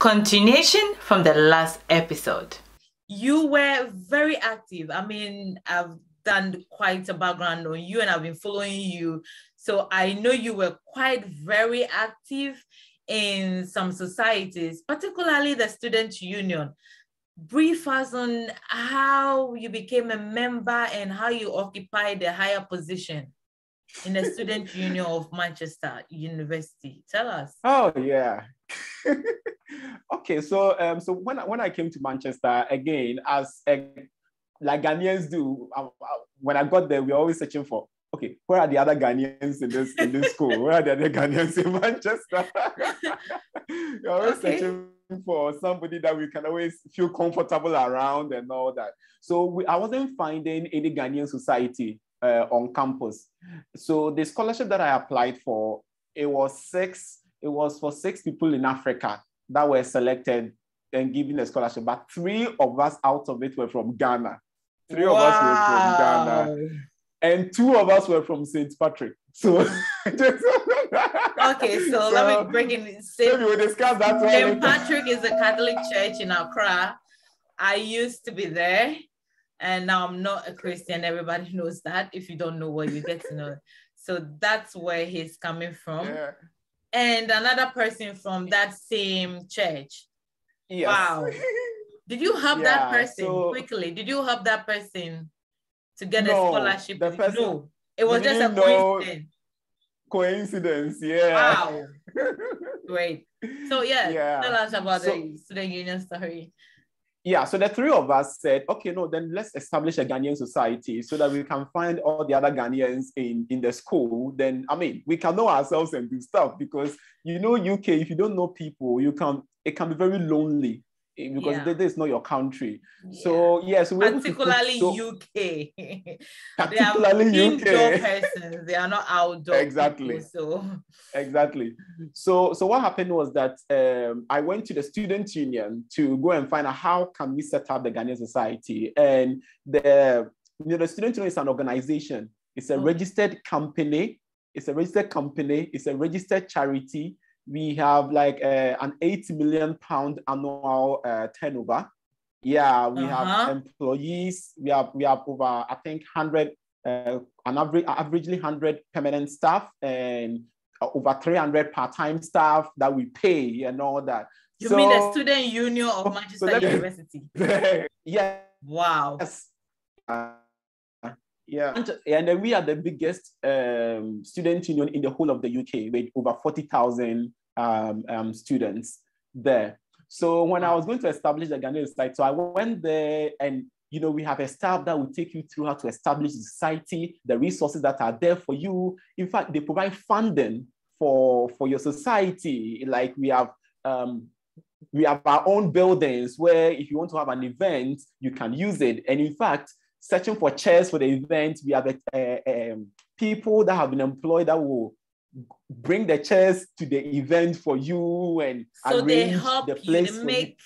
Continuation from the last episode. You were very active. I mean, I've done quite a background on you and I've been following you. So I know you were quite very active in some societies, particularly the student union. Brief us on how you became a member and how you occupied a higher position in the student union of Manchester University. Tell us. Oh yeah. Okay, so when I came to Manchester again, like Ghanaians do, when I got there, we were always searching for, okay, where are the other Ghanaians in this school? Where are the other Ghanaians in Manchester? We're always searching for somebody that we can always feel comfortable around and all that. So I wasn't finding any Ghanaian society on campus. So the scholarship that I applied for, it was for 6 people in Africa that were selected and given a scholarship, but 3 of us out of it were from Ghana. 3 of us were from Ghana, and 2 of us were from St. Patrick. So, okay, so let me break in. Maybe we'll discuss that one. St. Patrick is a Catholic church in Accra. I used to be there, and now I'm not a Christian. Everybody knows that. If you don't know what you get to know. So that's where he's coming from. Yeah. And another person from that same church. Yes. Wow. Did you help that person quickly? Did you help that person to get a scholarship? No, it was just a coincidence. Coincidence, yeah. Wow. Great. So tell us about the student union story. Yeah, so the 3 of us said, okay, no, then let's establish a Ghanaian society so that we can find all the other Ghanaians in the school. Then, I mean, we can know ourselves and do stuff because, UK, if you don't know people, it can be very lonely because this is not your country. Yeah. So particularly UK. Particularly they are UK. Indoor persons. They are not outdoor. Exactly. People, Exactly. So what happened was that I went to the student union to go and find out how can we set up the Ghanaian society. And the student union is an organization. It's a registered company. It's a registered charity. We have like an £8 million annual turnover. Yeah, we have employees. We have over, I think, 100, averagely 100 permanent staff and over 300 part-time staff that we pay and all that. You mean the student union of Manchester University? Yeah. Wow. Yes. Yeah, and then we are the biggest student union in the whole of the UK with over 40,000 students there. So when I was going to establish the Ghanaian society, so I went there and, we have a staff that will take you through how to establish the society, the resources that are there for you. In fact, they provide funding for your society. Like we have our own buildings where if you want to have an event, you can use it. And in fact, searching for chairs for the event, we have people that have been employed that will bring the chairs to the event for you and so arrange they help the place you to make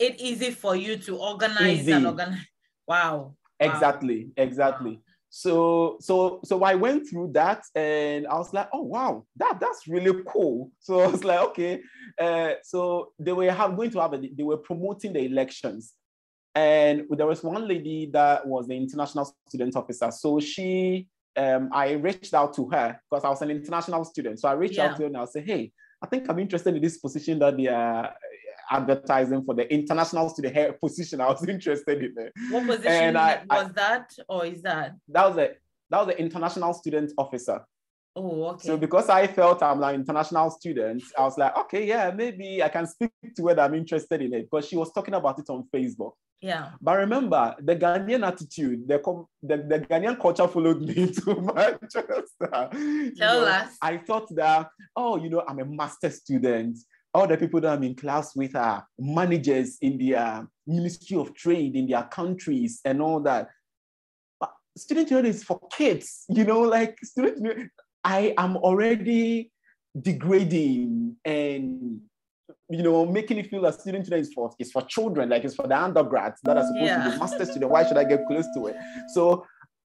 it easy for you to organize and organize. Wow. Exactly. Wow. So I went through that and I was like, oh wow, that's really cool. So I was like, okay. So they were they were promoting the elections. And there was one lady that was the international student officer. So I reached out to her because I was an international student. So I reached out to her and I said, hey, I think I'm interested in this position that they are advertising for, the international student position. I was interested in it. What position was that or is that? That was the international student officer. Oh, okay. So because I felt I'm an international student, I was like, okay, yeah, maybe I can speak to her that I'm interested in it because she was talking about it on Facebook. Yeah. But remember, the Ghanaian attitude, the Ghanaian culture followed me to Manchester. Tell us. I thought that, I'm a master's student. All the people that I'm in class with are managers in the Ministry of Trade in their countries and all that. But student union is for kids, like student union. I am already degrading and making it feel that student union is for children, like it's for the undergrads that are supposed to be master student. Why should I get close to it? So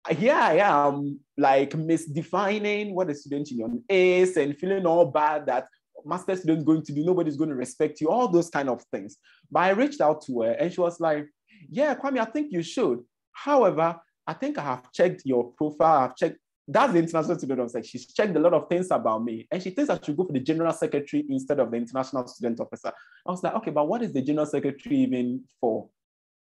here I am, like misdefining what a student union is and feeling all bad that master student going to do? Nobody's going to respect you, all those kind of things. But I reached out to her and she was like, yeah, Kwame, I think you should. However, I think I have checked your profile. I've checked, that's the international student officer. She's checked a lot of things about me. And she thinks I should go for the general secretary instead of the international student officer. I was like, okay, but what is the general secretary even for?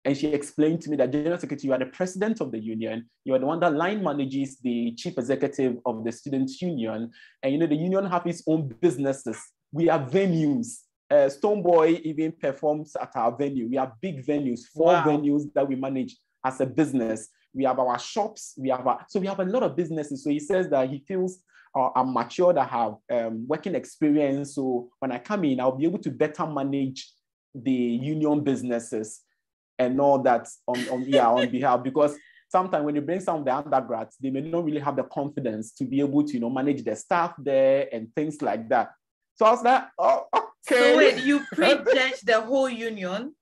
And she explained to me that general secretary, you are the president of the union. You are the one that line manages the chief executive of the students' union. And the union have its own businesses. We have venues. Stoneboy even performs at our venue. We have big venues, 4 venues that we manage as a business. We have our shops. So we have a lot of businesses. So he says that he feels I'm matured, I have working experience. So when I come in, I'll be able to better manage the union businesses and all that on behalf, because sometimes when you bring some of the undergrads, they may not really have the confidence to be able to, manage the staff there and things like that. So I was like, oh, okay. So wait, you prejudged the whole union,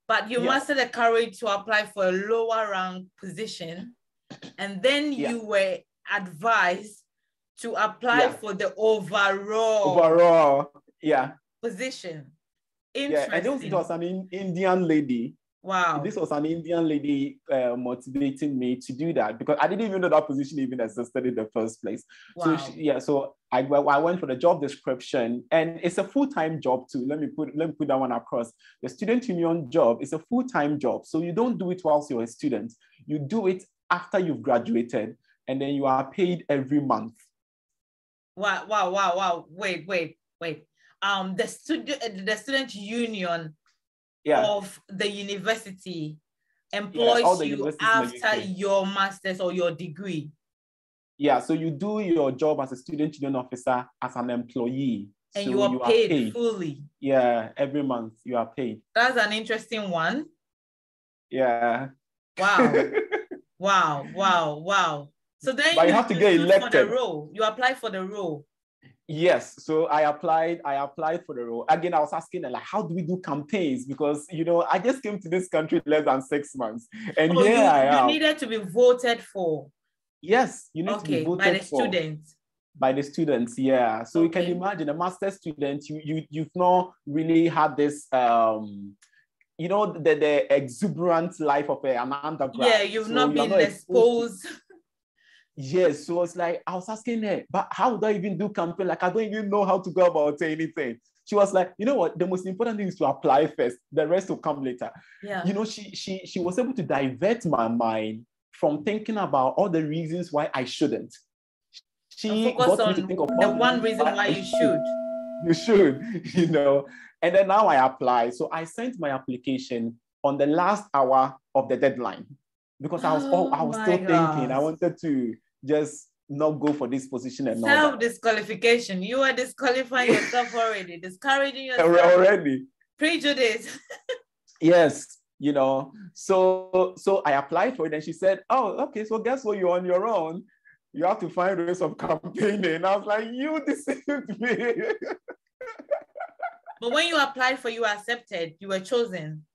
but you mustered the courage to apply for a lower rank position, and then you were advised to apply for the overall position. Interesting. And it was an Indian lady. Wow. This was an Indian lady motivating me to do that, because I didn't even know that position even existed in the first place. Wow. So I went for the job description, and it's a full-time job too. Let me put that one across. The student union job is a full-time job. So you don't do it whilst you're a student. You do it after you've graduated, and then you are paid every month. Wow. Wait. The student union of the university employs you after your master's or your degree. Yeah, so you do your job as a student union officer as an employee. And so you are paid fully. Yeah, every month you are paid. That's an interesting one. Yeah. Wow. So then you have to get elected for the role. You apply for the role. Yes, so I applied for the role. Again, I was asking, like, how do we do campaigns? Because, I just came to this country less than 6 months. And you needed to be voted for. Yes, you need to be voted by the students. By the students, yeah. So you can imagine a master's student, you've not really had this, the exuberant life of an undergrad. Yeah, you've not been exposed. Yes, so it's like, I was asking her, but how do I even do campaign? Like, I don't even know how to go about anything. She was like, you know what? The most important thing is to apply first. The rest will come later. Yeah. She was able to divert my mind from thinking about all the reasons why I shouldn't. She got me to think of the one reason why you should. You should, And then now I apply. So I sent my application on the last hour of the deadline, because I was still thinking I wanted to just not go for this position and all that. Self-disqualification. You are disqualifying yourself already, discouraging yourself. Already. Prejudice. Yes, So I applied for it, and she said, oh, okay, so guess what? You're on your own. You have to find ways of campaigning. I was like, you deceived me. But when you applied for, you were accepted, you were chosen.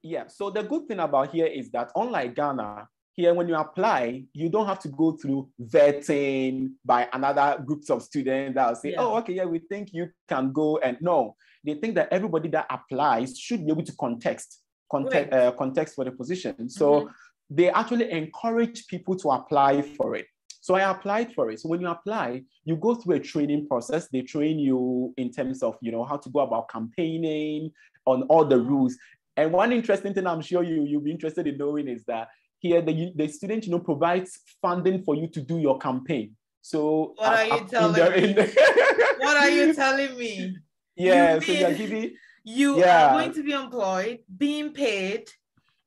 Yeah, so the good thing about here is that, unlike Ghana, here when you apply, you don't have to go through vetting by another groups of students that will say, we think you can go. And no, they think that everybody that applies should be able to context for the position. So they actually encourage people to apply for it. So I applied for it. So when you apply, you go through a training process. They train you in terms of, how to go about campaigning, on all the rules. And one interesting thing I'm sure you'll be interested in knowing is that here the student, provides funding for you to do your campaign. So what are you telling me? What are you telling me? Yeah, so you're giving... You are going to be employed, being paid,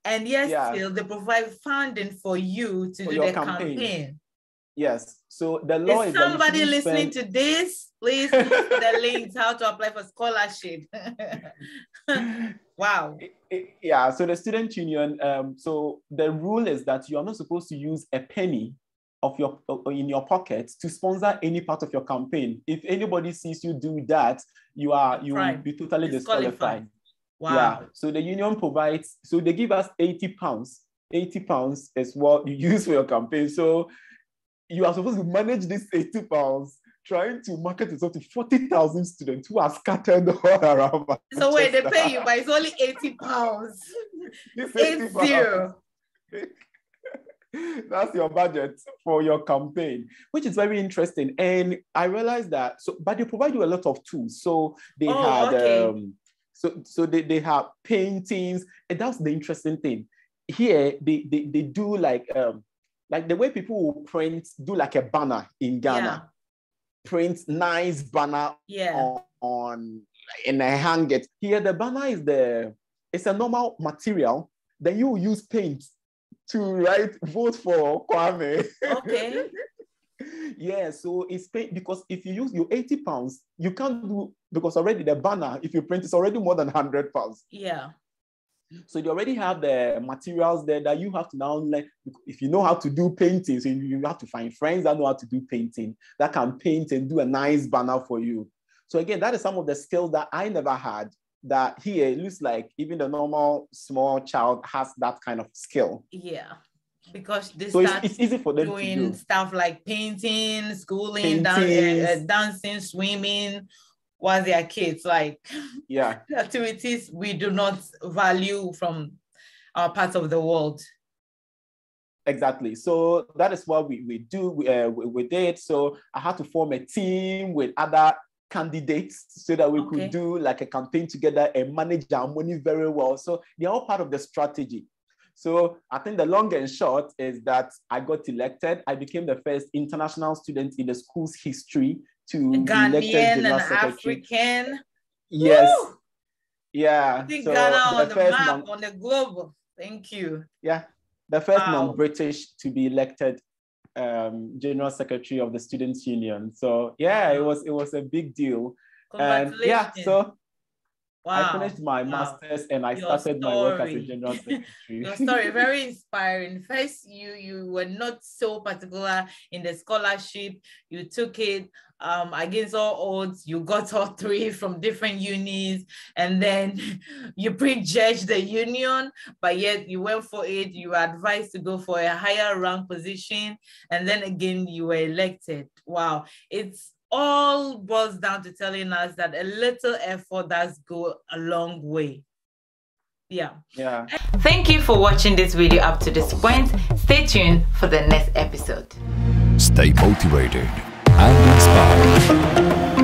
and still they provide funding for you to do the campaign. Yes. So the law is somebody listening to this, please look for the links how to apply for scholarship. Wow. So the student union, so the rule is that you are not supposed to use a penny in your pocket to sponsor any part of your campaign. If anybody sees you do that, you will be totally disqualified. Wow. Yeah. So the union provides, so they give us 80 pounds. 80 pounds is what you use for your campaign. So you are supposed to manage this 80 pounds trying to market itself to 40,000 students who are scattered all around Manchester. So wait, they pay you, but it's only £80. It's 80. That's your budget for your campaign, which is very interesting. And I realized that, but they provide you a lot of tools. So they they have paintings, and that's the interesting thing. Here, they do like the way people will do like a banner in Ghana, print nice banner on and hang it. Here, the banner it's a normal material. Then you use paint to write vote for Kwame. Okay. Yeah, so it's paid because if you use your £80, you can't do, because already the banner, if you print, it's already more than £100. Yeah. So you already have the materials there that you have to now learn. If you know how to do painting, so you have to find friends that know how to do painting, that can paint and do a nice banner for you. So again, that is some of the skills that I never had, that here it looks like even the normal small child has that kind of skill. Yeah. Because they it's easy for them doing to do stuff like painting, schooling, dancing, swimming, while they are kids. Like, activities we do not value from our parts of the world. Exactly. So that is what we do. We did. So I had to form a team with other candidates so that we could do like a campaign together and manage our money very well. So they're all part of the strategy. So I think the long and short is that I got elected. I became the first international student in the school's history to be elected general secretary. African. Yes. Woo! Yeah. I think so Ghana on the map, on the globe. Thank you. Yeah. The first non-British to be elected general secretary of the Students' Union. So yeah, it was a big deal. And yeah, so I finished my master's and I started my work as a general secretary. Your story, very inspiring. First, you were not so particular in the scholarship. You took it against all odds. You got all 3 from different unis, and then you prejudged the union, but yet you went for it. You were advised to go for a higher rank position, and then again you were elected. Wow, it's all boils down to telling us that a little effort does go a long way. Yeah. Thank you for watching this video up to this point. Stay tuned for the next episode. Stay motivated and inspired.